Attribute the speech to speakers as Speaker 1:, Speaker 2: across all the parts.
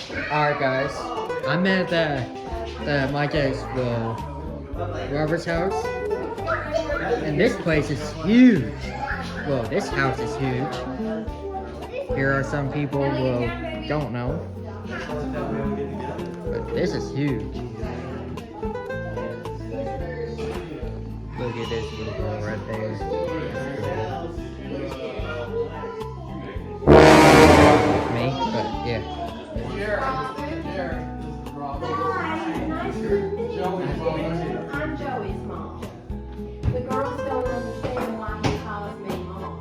Speaker 1: Alright guys, I'm at my dad's Robert's house, and this place is huge. Well, this house is huge. Here are some people who don't know, but this is huge. Look at this little girl right there. Me, but yeah.
Speaker 2: I'm Joey's mom. The girls don't understand why he calls me mom.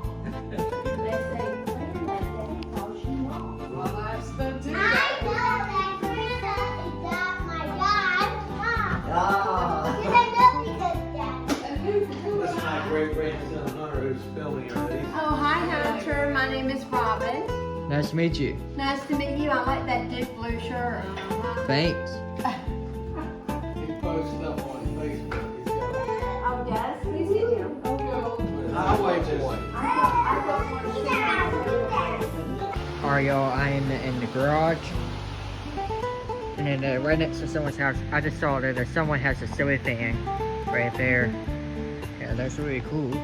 Speaker 2: They say, "Claire, that daddy calls you mom."
Speaker 3: Well, that's the deal.
Speaker 4: I know that Grandma is not my dad's mom. Because I know because dad.
Speaker 5: This is my great-grandson Hunter who's filming everything.
Speaker 2: Oh, hi Hunter. My name is Robin.
Speaker 1: Nice to meet you.
Speaker 2: Nice to meet you. I like that deep blue shirt.
Speaker 1: Thanks.
Speaker 5: He posts stuff on Facebook. He's got
Speaker 2: Oh, yes? Please sit down.
Speaker 5: I'll wait this way.
Speaker 2: I don't want to sit down.
Speaker 1: Alright y'all, I am in the garage. And then right next to someone's house, I just saw that someone has a silly fan right there. Yeah, that's really cool.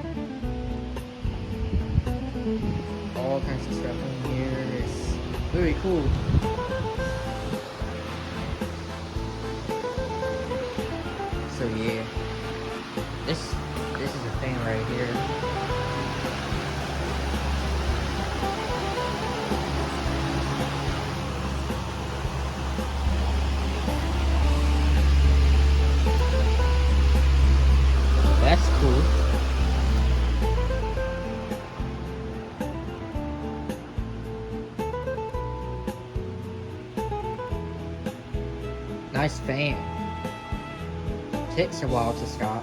Speaker 1: All kinds of stuff in here. It's really cool. So yeah, this is a thing right here. That's cool. Nice fan. Takes a while to stop.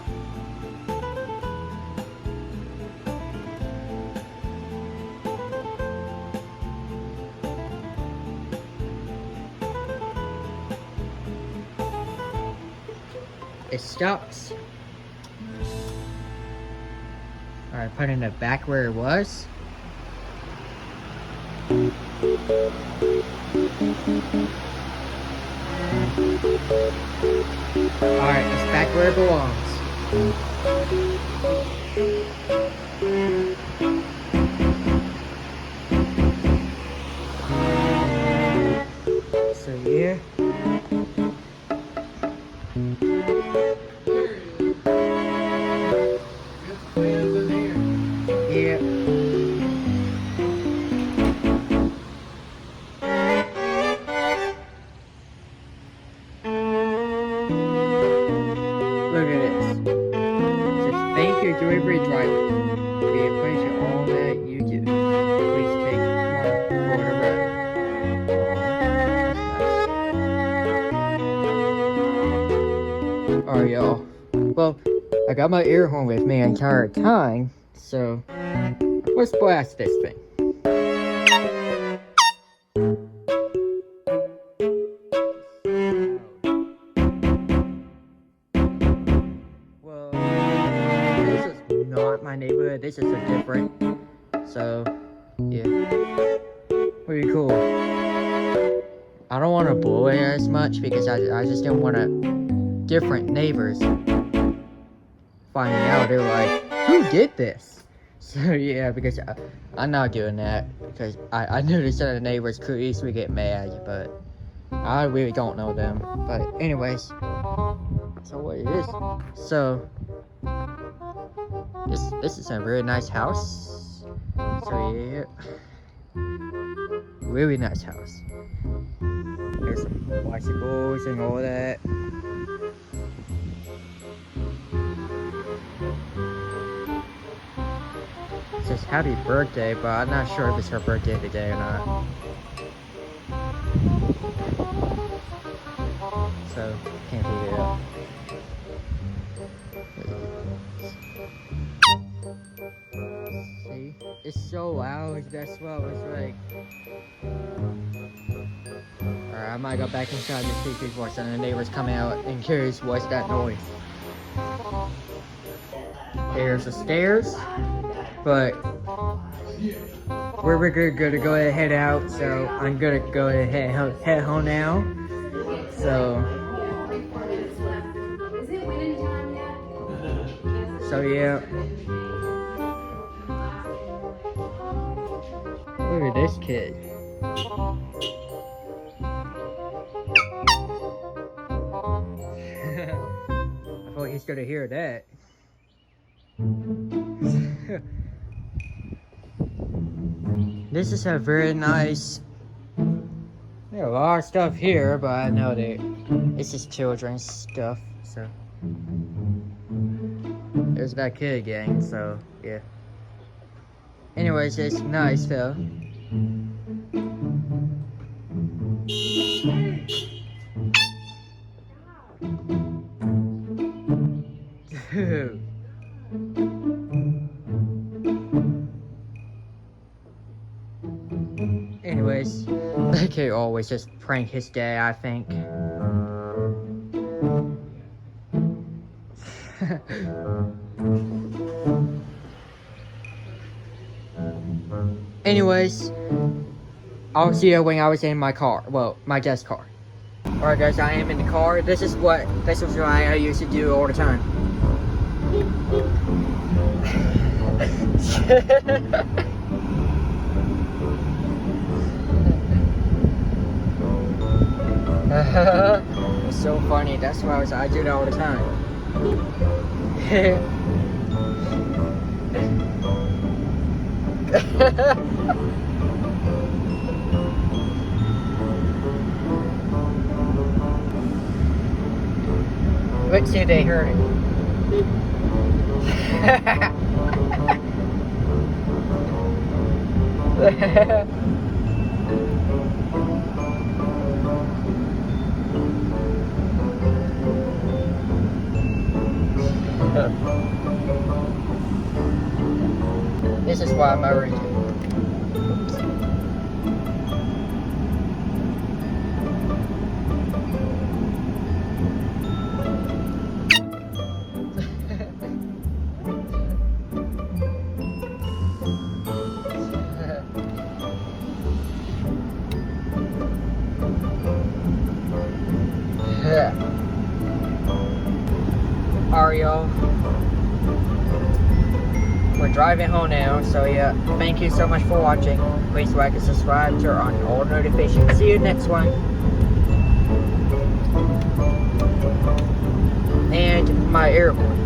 Speaker 1: It stops. Alright, put it back where it was. Alright, it's back where it belongs. So yeah.
Speaker 5: Fans in here.
Speaker 1: Yeah. Look at this. It says, thank you, delivery driver. We appreciate all that you do. Please take one for the road. Aw, that's nice. Alright, y'all. Well, I got my ear horn with me the entire time, so let's blast this thing. Well, this is not my neighborhood. This is a different. So, yeah, pretty cool. I don't want to blow it as much because I just don't want different neighbors finding out. They're like, who did this? So yeah, because I'm not doing that because I knew that some of the neighbors could easily get mad, but I really don't know them. But anyways, so what it is. So this is a really nice house. So yeah, really nice house. There's some bicycles and all that. It says happy birthday, but I'm not sure if it's her birthday today or not. So, can't figure it out. See? It's so loud, that's what it's like. Alright, I might go back inside to see before some of the neighbors come out and curious what's that noise. There's the stairs, but we're gonna go ahead and head out. So I'm gonna go ahead head home now. So.
Speaker 2: Is it winning time yet?
Speaker 1: So yeah. Look at this kid. I thought he's gonna hear that. This is a very nice. There are a lot of stuff here, but I know that this is children's stuff, so. There's that kid again, so yeah. Anyways, it's nice though. Dude. Anyways, that kid always just prank his dad, I think. Anyways, I'll see you when I was in my car. Well, my guest car. Alright guys, I am in the car. This is what I used to do all the time. It's so funny. That's why I do that all the time. Let's see if they heard it. This is why I'm already. Alright, y'all. We're driving home now, so yeah, thank you so much for watching. Please like and subscribe, turn on all notifications. See you next one. And my airport.